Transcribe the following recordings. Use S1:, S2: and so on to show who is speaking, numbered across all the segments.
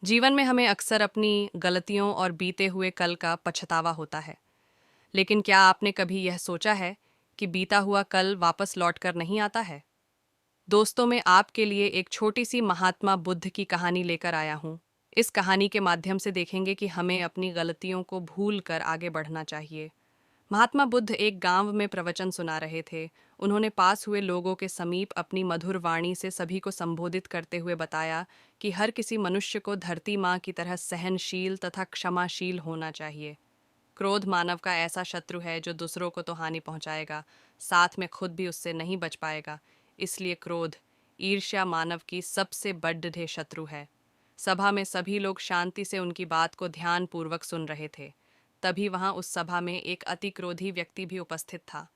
S1: जीवन में हमें अक्सर अपनी गलतियों और बीते हुए कल का पछतावा होता है। लेकिन क्या आपने कभी यह सोचा है कि बीता हुआ कल वापस लौट कर नहीं आता है? दोस्तों, मैं आपके लिए एक छोटी सी महात्मा बुद्ध की कहानी लेकर आया हूँ। इस कहानी के माध्यम से देखेंगे कि हमें अपनी गलतियों को भूल कर आगे बढ़ना चाहिए। महात्मा बुद्ध एक गांव में प्रवचन सुना रहे थे। उन्होंने पास हुए लोगों के समीप अपनी मधुर वाणी से सभी को संबोधित करते हुए बताया कि हर किसी मनुष्य को धरती माँ की तरह सहनशील तथा क्षमाशील होना चाहिए। क्रोध मानव का ऐसा शत्रु है जो दूसरों को तो हानि पहुंचाएगा, साथ में खुद भी उससे नहीं बच पाएगा। इसलिए क्रोध, ईर्ष्या मानव की सबसे बड्ढे शत्रु है। सभा में सभी लोग शांति से उनकी बात को ध्यानपूर्वक सुन रहे थे। तभी वहां उस सभा में एक अति क्रोधी व्यक्ति भी उपस्थित था।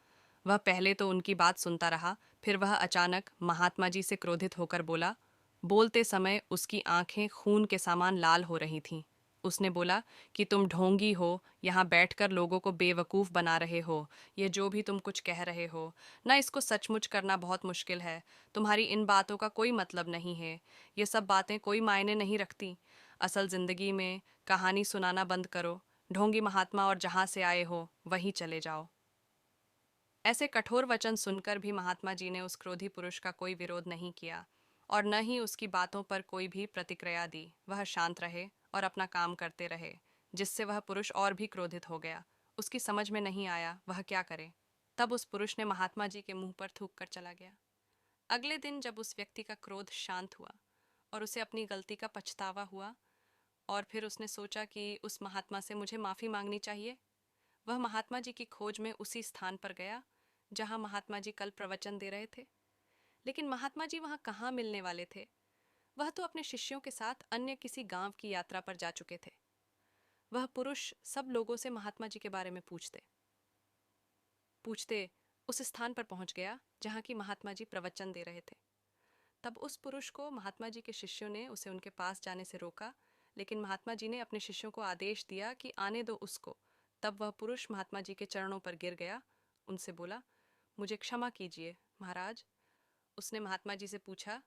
S1: वह पहले तो उनकी बात सुनता रहा, फिर वह अचानक महात्मा जी से क्रोधित होकर बोला। बोलते समय उसकी आंखें खून के समान लाल हो रही थीं। उसने बोला कि तुम ढोंगी हो, यहाँ बैठकर लोगों को बेवकूफ़ बना रहे हो। ये जो भी तुम कुछ कह रहे हो ना, इसको सचमुच करना बहुत मुश्किल है। तुम्हारी इन बातों का कोई मतलब नहीं है। ये सब बातें कोई मायने नहीं रखती। असल ज़िंदगी में कहानी सुनाना बंद करो। ढोंगी महात्मा और जहाँ से आए हो वहीं चले जाओ। ऐसे कठोर वचन सुनकर भी महात्मा जी ने उस क्रोधी पुरुष का कोई विरोध नहीं किया और न ही उसकी बातों पर कोई भी प्रतिक्रिया दी। वह शांत रहे और अपना काम करते रहे, जिससे वह पुरुष और भी क्रोधित हो गया। उसकी समझ में नहीं आया वह क्या करे। तब उस पुरुष ने महात्मा जी के मुंह पर थूक कर चला गया। अगले दिन जब उस व्यक्ति का क्रोध शांत हुआ और उसे अपनी गलती का पछतावा हुआ, और फिर उसने सोचा कि उस महात्मा से मुझे माफ़ी मांगनी चाहिए, वह महात्मा जी की खोज में उसी स्थान पर गया जहां महात्मा जी कल प्रवचन दे रहे थे। लेकिन महात्मा जी वहां कहाँ मिलने वाले थे? वह तो अपने शिष्यों के साथ अन्य किसी गांव की यात्रा पर जा चुके थे। वह पुरुष सब लोगों से महात्मा जी के बारे में पूछते पूछते उस स्थान पर पहुंच गया जहां की महात्मा जी प्रवचन दे रहे थे। तब उस पुरुष को महात्मा जी के शिष्यों ने उसे उनके पास जाने से रोका, लेकिन महात्मा जी ने अपने शिष्यों को आदेश दिया कि आने दो उसको। तब वह पुरुष महात्मा जी के चरणों पर गिर गया। उनसे बोला, मुझे क्षमा कीजिए महाराज। उसने महात्मा जी से पूछा,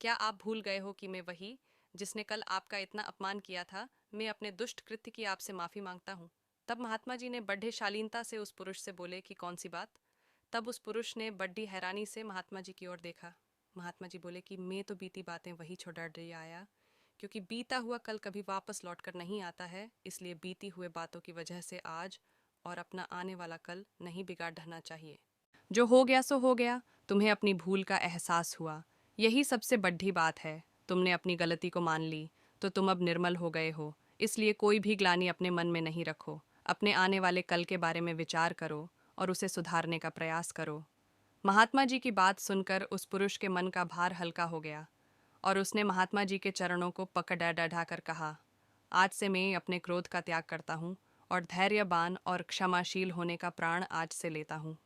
S1: क्या आप भूल गए हो कि मैं वही जिसने कल आपका इतना अपमान किया था? मैं अपने दुष्ट कृत्य की आपसे माफ़ी मांगता हूँ। तब महात्मा जी ने बड़े शालीनता से उस पुरुष से बोले कि कौन सी बात? तब उस पुरुष ने बड़ी हैरानी से महात्मा जी की ओर देखा। महात्मा जी बोले कि मैं तो बीती बातें वही छोड़ दे आया, क्योंकि बीता हुआ कल कभी वापस लौट कर नहीं आता है। इसलिए बीती हुए बातों की वजह से आज और अपना आने वाला कल नहीं बिगाड़ ढना चाहिए। जो हो गया सो हो गया। तुम्हें अपनी भूल का एहसास हुआ, यही सबसे बड़ी बात है। तुमने अपनी गलती को मान ली तो तुम अब निर्मल हो गए हो। इसलिए कोई भी ग्लानि अपने मन में नहीं रखो। अपने आने वाले कल के बारे में विचार करो और उसे सुधारने का प्रयास करो। महात्मा जी की बात सुनकर उस पुरुष के मन का भार हल्का हो गया और उसने महात्मा जी के चरणों को पकड़ डढ़ा कर कहा, आज से मैं अपने क्रोध का त्याग करता हूँ और धैर्यवान और क्षमाशील होने का प्राण आज से लेता हूँ।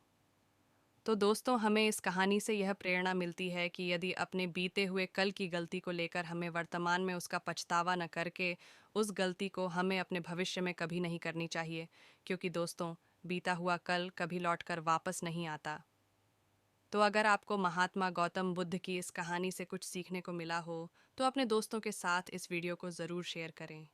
S1: तो दोस्तों, हमें इस कहानी से यह प्रेरणा मिलती है कि यदि अपने बीते हुए कल की गलती को लेकर हमें वर्तमान में उसका पछतावा न करके उस गलती को हमें अपने भविष्य में कभी नहीं करनी चाहिए, क्योंकि दोस्तों, बीता हुआ कल कभी लौटकर वापस नहीं आता। तो अगर आपको महात्मा गौतम बुद्ध की इस कहानी से कुछ सीखने को मिला हो तो अपने दोस्तों के साथ इस वीडियो को ज़रूर शेयर करें।